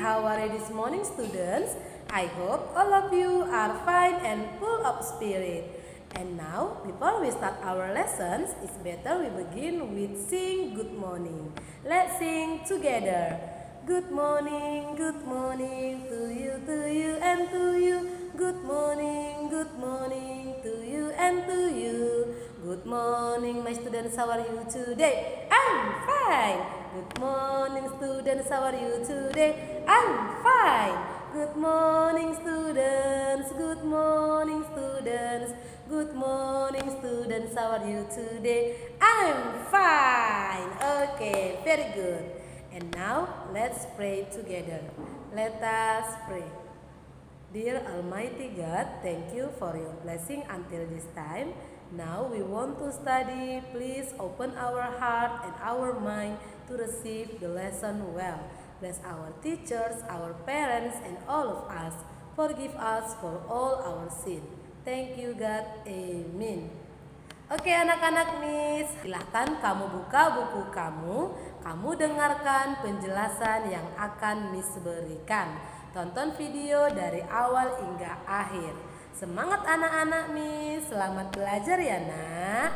our this morning students. I hope all of you are fine and full of spirit. And now, before we start our lessons, it's better we begin with sing good morning. Let's sing together. Good morning to you and to you. Good morning to you and to you. Good morning, my students, how are you today? I'm fine. Good morning, students, how are you today? I'm fine. Good morning, students. Good morning, students. Good morning, students, how are you today? I'm fine. Okay, very good. And now, let's pray together. Let us pray. Dear Almighty God, thank you for your blessing until this time. Now we want to study. Please open our heart and our mind to receive the lesson well. Bless our teachers, our parents, and all of us. Forgive us for all our sin. Thank you God. Amen. Oke anak-anak Miss, silahkan kamu buka buku kamu. Kamu dengarkan penjelasan yang akan Miss berikan. Tonton video dari awal hingga akhir. Semangat anak-anak Miss, selamat belajar ya nak.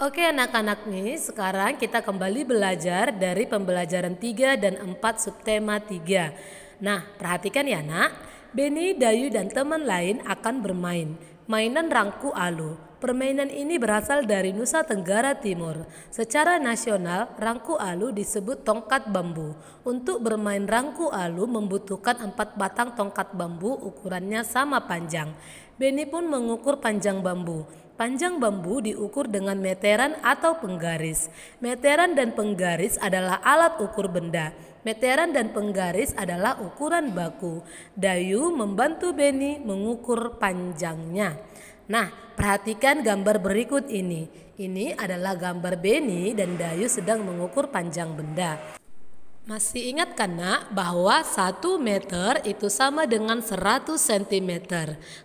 Oke anak-anak Miss, sekarang kita kembali belajar dari pembelajaran 3 dan 4 subtema 3. Nah, perhatikan ya nak, Beni, Dayu dan teman lain akan bermain mainan rangku alu. Permainan ini berasal dari Nusa Tenggara Timur. Secara nasional, rangku alu disebut tongkat bambu. Untuk bermain rangku alu membutuhkan 4 batang tongkat bambu ukurannya sama panjang. Beni pun mengukur panjang bambu. Panjang bambu diukur dengan meteran atau penggaris. Meteran dan penggaris adalah alat ukur benda. Meteran dan penggaris adalah ukuran baku. Dayu membantu Beni mengukur panjangnya. Nah, perhatikan gambar berikut ini. Ini adalah gambar Beni dan Dayu sedang mengukur panjang benda. Masih ingat kan nak bahwa 1 meter itu sama dengan 100 cm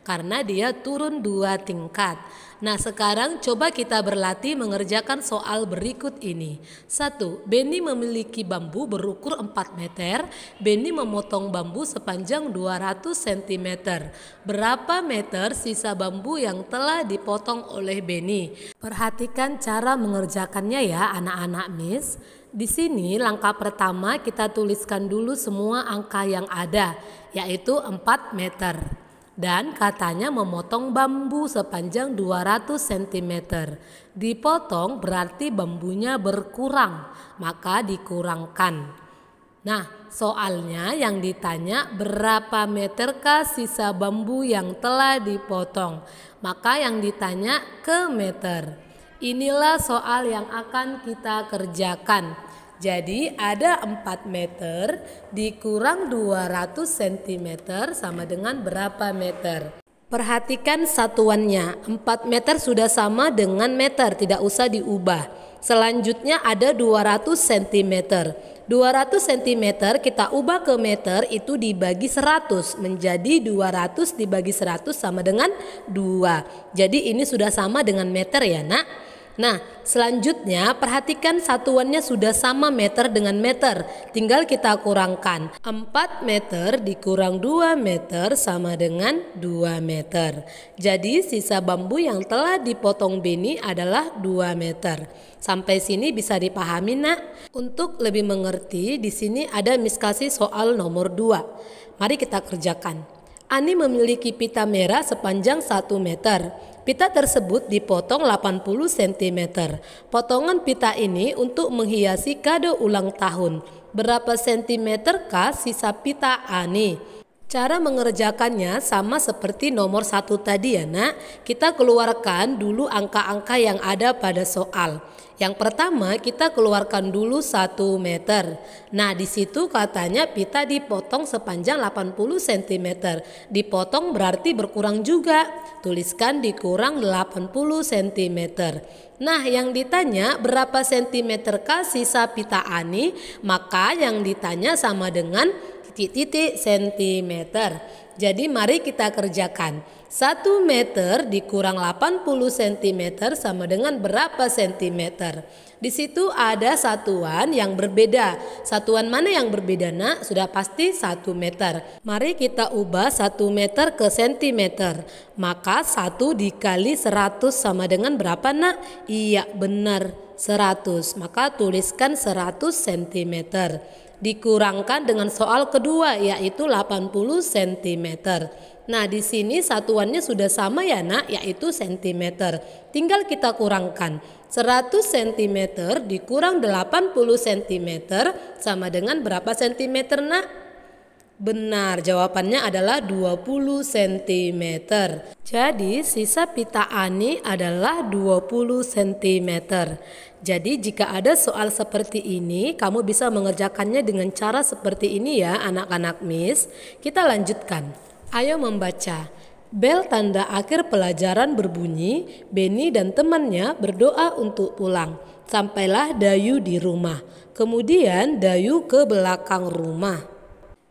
karena dia turun 2 tingkat. Nah sekarang coba kita berlatih mengerjakan soal berikut ini. 1. Beni memiliki bambu berukur 4 meter. Beni memotong bambu sepanjang 200 cm. Berapa meter sisa bambu yang telah dipotong oleh Beni? Perhatikan cara mengerjakannya ya anak-anak Miss. Di sini langkah pertama kita tuliskan dulu semua angka yang ada, yaitu 4 meter. Dan katanya memotong bambu sepanjang 200 cm. Dipotong berarti bambunya berkurang, maka dikurangkan. Nah, soalnya yang ditanya berapa meterkah sisa bambu yang telah dipotong? Maka yang ditanya ke meter. Inilah soal yang akan kita kerjakan. Jadi ada 4 meter dikurang 200 cm sama dengan berapa meter? Perhatikan satuannya, 4 meter sudah sama dengan meter, tidak usah diubah. Selanjutnya ada 200 cm. 200 cm kita ubah ke meter, itu dibagi 100 menjadi 200 dibagi 100 sama dengan 2. Jadi ini sudah sama dengan meter ya nak. Nah selanjutnya perhatikan satuannya sudah sama meter dengan meter, tinggal kita kurangkan. 4 meter dikurang 2 meter sama dengan 2 meter. Jadi sisa bambu yang telah dipotong Beni adalah 2 meter. Sampai sini bisa dipahami nak? Untuk lebih mengerti di sini ada Miss kasih soal nomor 2. Mari kita kerjakan. Ani memiliki pita merah sepanjang 1 meter. Pita tersebut dipotong 80 cm. Potongan pita ini untuk menghiasi kado ulang tahun. Berapa sentimeterkah sisa pita Ani? Cara mengerjakannya sama seperti nomor 1 tadi ya nak. Kita keluarkan dulu angka-angka yang ada pada soal. Yang pertama kita keluarkan dulu 1 meter. Nah di situ katanya pita dipotong sepanjang 80 cm. Dipotong berarti berkurang juga. Tuliskan dikurang 80 cm. Nah yang ditanya berapa sentimeterkah sisa pita Ani? Maka yang ditanya sama dengan titik-titik sentimeter. Jadi mari kita kerjakan. 1 meter dikurang 80 cm sama dengan berapa cm? Di situ ada satuan yang berbeda. Satuan mana yang berbeda, Nak? Sudah pasti 1 meter. Mari kita ubah 1 meter ke cm. Maka 1 dikali 100 sama dengan berapa, Nak? Iya, benar, 100. Maka tuliskan 100 cm. Dikurangkan dengan soal kedua, yaitu 80 cm. Nah, di sini satuannya sudah sama ya, Nak, yaitu cm. Tinggal kita kurangkan. 100 cm dikurang 80 cm sama dengan berapa cm, Nak? Benar, jawabannya adalah 20 cm. Jadi sisa pita Ani adalah 20 cm. Jadi jika ada soal seperti ini, kamu bisa mengerjakannya dengan cara seperti ini ya anak-anak Miss. Kita lanjutkan. Ayo membaca. Bel tanda akhir pelajaran berbunyi, Beni dan temannya berdoa untuk pulang. Sampailah Dayu di rumah. Kemudian Dayu ke belakang rumah.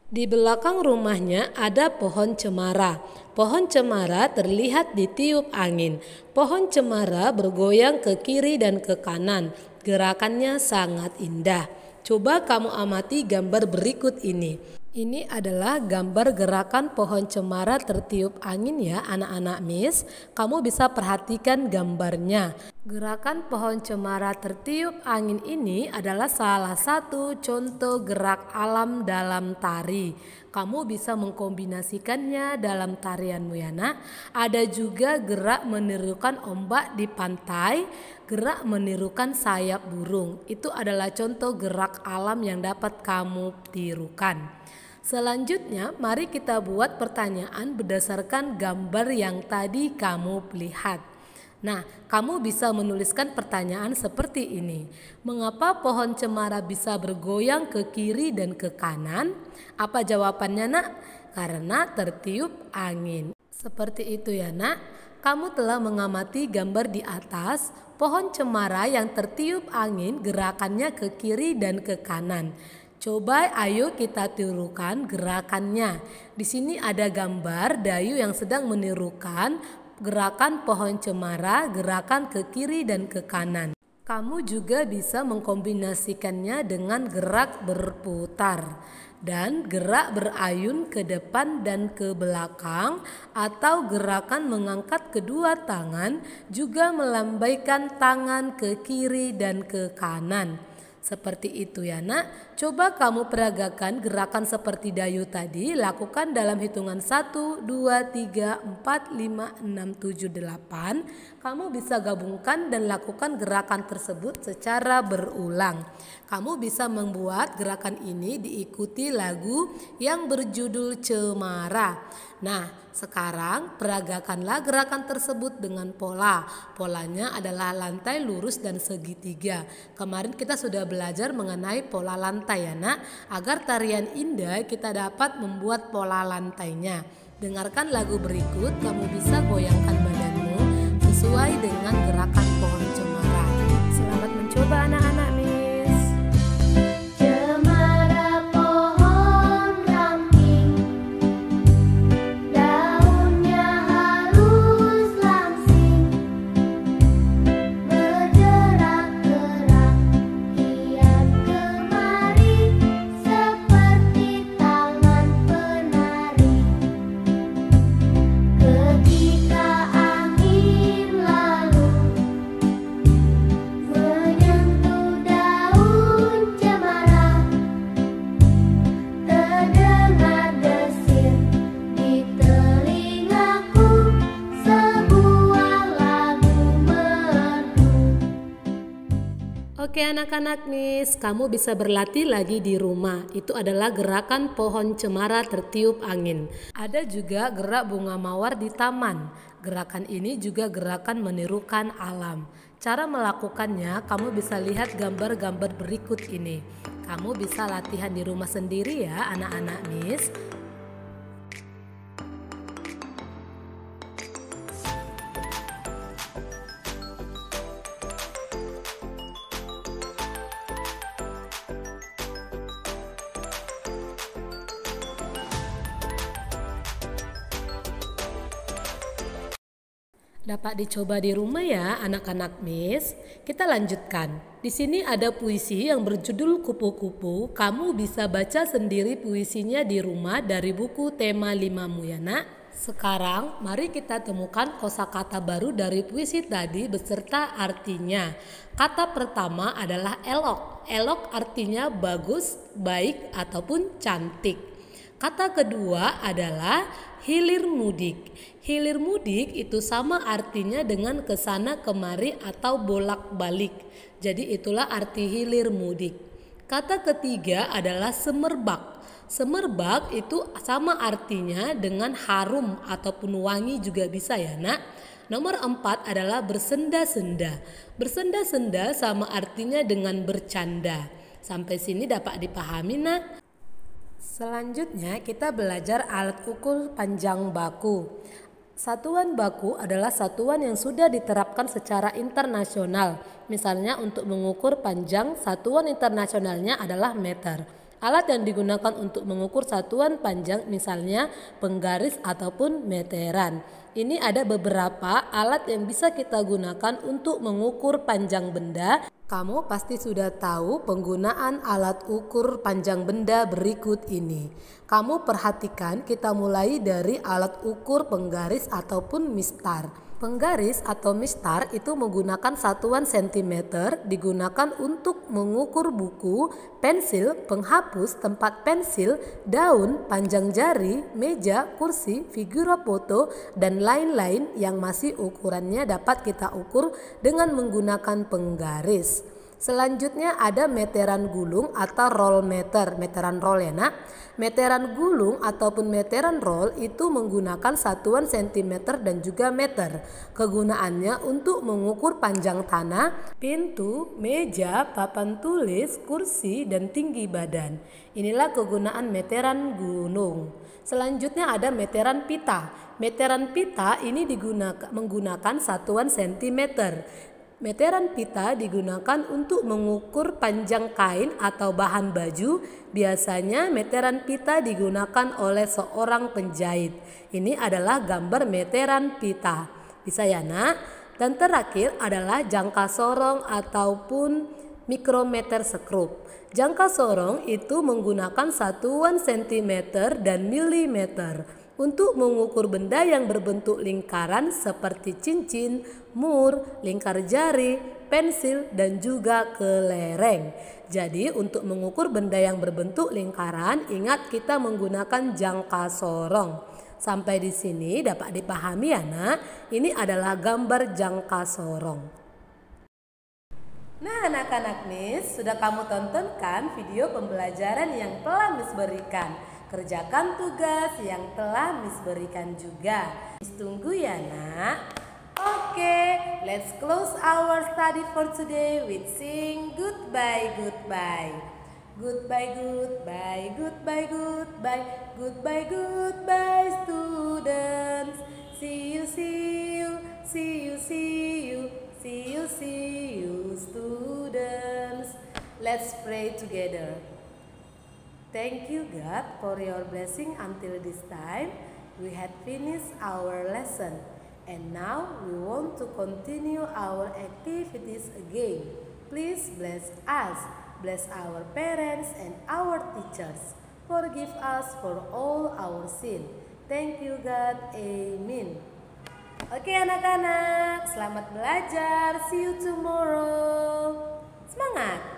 Di belakang rumahnya ada pohon cemara. Pohon cemara terlihat ditiup angin. Pohon cemara bergoyang ke kiri dan ke kanan. Gerakannya sangat indah. Coba kamu amati gambar berikut ini. Ini adalah gambar gerakan pohon cemara tertiup angin ya anak-anak Miss. Kamu bisa perhatikan gambarnya. Gerakan pohon cemara tertiup angin ini adalah salah satu contoh gerak alam dalam tari. Kamu bisa mengkombinasikannya dalam tarianmu ya nak. Ada juga gerak menirukan ombak di pantai, gerak menirukan sayap burung. Itu adalah contoh gerak alam yang dapat kamu tirukan. Selanjutnya, mari kita buat pertanyaan berdasarkan gambar yang tadi kamu lihat. Nah, kamu bisa menuliskan pertanyaan seperti ini. Mengapa pohon cemara bisa bergoyang ke kiri dan ke kanan? Apa jawabannya, Nak? Karena tertiup angin. Seperti itu ya, Nak. Kamu telah mengamati gambar di atas. Pohon cemara yang tertiup angin gerakannya ke kiri dan ke kanan. Coba ayo kita tirukan gerakannya. Di sini ada gambar Dayu yang sedang menirukan gerakan pohon cemara, gerakan ke kiri dan ke kanan. Kamu juga bisa mengkombinasikannya dengan gerak berputar dan gerak berayun ke depan dan ke belakang, atau gerakan mengangkat kedua tangan, juga melambaikan tangan ke kiri dan ke kanan. Seperti itu ya nak. Coba kamu peragakan gerakan seperti Dayu tadi. Lakukan dalam hitungan 1, 2, 3, 4, 5, 6, 7, 8. Kamu bisa gabungkan dan lakukan gerakan tersebut secara berulang. Kamu bisa membuat gerakan ini diikuti lagu yang berjudul Cemara. Nah, sekarang peragakanlah gerakan tersebut dengan pola. Polanya adalah lantai lurus dan segitiga. Kemarin kita sudah belajar mengenai pola lantai ya nak. Agar tarian indah kita dapat membuat pola lantainya. Dengarkan lagu berikut, kamu bisa goyangkan badanmu sesuai dengan gerakan pohon cemara. Selamat mencoba anak-anak Miss. Oke anak-anak Miss, kamu bisa berlatih lagi di rumah. Itu adalah gerakan pohon cemara tertiup angin. Ada juga gerak bunga mawar di taman. Gerakan ini juga gerakan menirukan alam. Cara melakukannya kamu bisa lihat gambar-gambar berikut ini. Kamu bisa latihan di rumah sendiri ya anak-anak Miss. Dapat dicoba di rumah ya anak-anak Miss. Kita lanjutkan. Di sini ada puisi yang berjudul Kupu-Kupu. Kamu bisa baca sendiri puisinya di rumah dari buku tema 5mu ya nak. Sekarang mari kita temukan kosakata baru dari puisi tadi beserta artinya. Kata pertama adalah elok. Elok artinya bagus, baik ataupun cantik. Kata kedua adalah hilir mudik. Hilir mudik itu sama artinya dengan kesana kemari atau bolak-balik. Jadi itulah arti hilir mudik. Kata ketiga adalah semerbak. Semerbak itu sama artinya dengan harum ataupun wangi juga bisa ya nak. Nomor 4 adalah bersenda-senda. Bersenda-senda sama artinya dengan bercanda. Sampai sini dapat dipahami nak? Selanjutnya kita belajar alat ukur panjang baku. Satuan baku adalah satuan yang sudah diterapkan secara internasional. Misalnya untuk mengukur panjang, satuan internasionalnya adalah meter. Alat yang digunakan untuk mengukur satuan panjang misalnya penggaris ataupun meteran. Ini ada beberapa alat yang bisa kita gunakan untuk mengukur panjang benda. Kamu pasti sudah tahu penggunaan alat ukur panjang benda berikut ini. Kamu perhatikan, kita mulai dari alat ukur penggaris ataupun mistar. Penggaris atau mistar itu menggunakan satuan sentimeter, digunakan untuk mengukur buku, pensil, penghapus, tempat pensil, daun, panjang jari, meja, kursi, figura foto, dan lain-lain yang masih ukurannya dapat kita ukur dengan menggunakan penggaris. Selanjutnya ada meteran gulung atau roll meter, meteran roll ya nak. Meteran gulung ataupun meteran roll itu menggunakan satuan sentimeter dan juga meter. Kegunaannya untuk mengukur panjang tanah, pintu, meja, papan tulis, kursi, dan tinggi badan. Inilah kegunaan meteran gulung. Selanjutnya ada meteran pita. Meteran pita ini menggunakan satuan sentimeter. Meteran pita digunakan untuk mengukur panjang kain atau bahan baju. Biasanya meteran pita digunakan oleh seorang penjahit. Ini adalah gambar meteran pita. Bisa ya nak? Dan terakhir adalah jangka sorong ataupun mikrometer skrup. Jangka sorong itu menggunakan satuan sentimeter dan milimeter untuk mengukur benda yang berbentuk lingkaran seperti cincin, mur, lingkar jari, pensil, dan juga kelereng. Jadi untuk mengukur benda yang berbentuk lingkaran, ingat kita menggunakan jangka sorong. Sampai di sini dapat dipahami ya nak, ini adalah gambar jangka sorong. Nah anak-anak Miss, sudah kamu tonton kan video pembelajaran yang telah Miss berikan? Kerjakan tugas yang telah Miss berikan juga. Miss tunggu ya nak. Oke, let's close our study for today with sing goodbye, goodbye. Goodbye, goodbye, goodbye, goodbye. Goodbye, goodbye students. See you, see you, see you, see you. See you, see you students. Let's pray together. Thank you God for your blessing until this time. We had finished our lesson and now we want to continue our activities again. Please bless us, bless our parents and our teachers. Forgive us for all our sin. Thank you God. Amen. Oke anak-anak, selamat belajar. See you tomorrow. Semangat!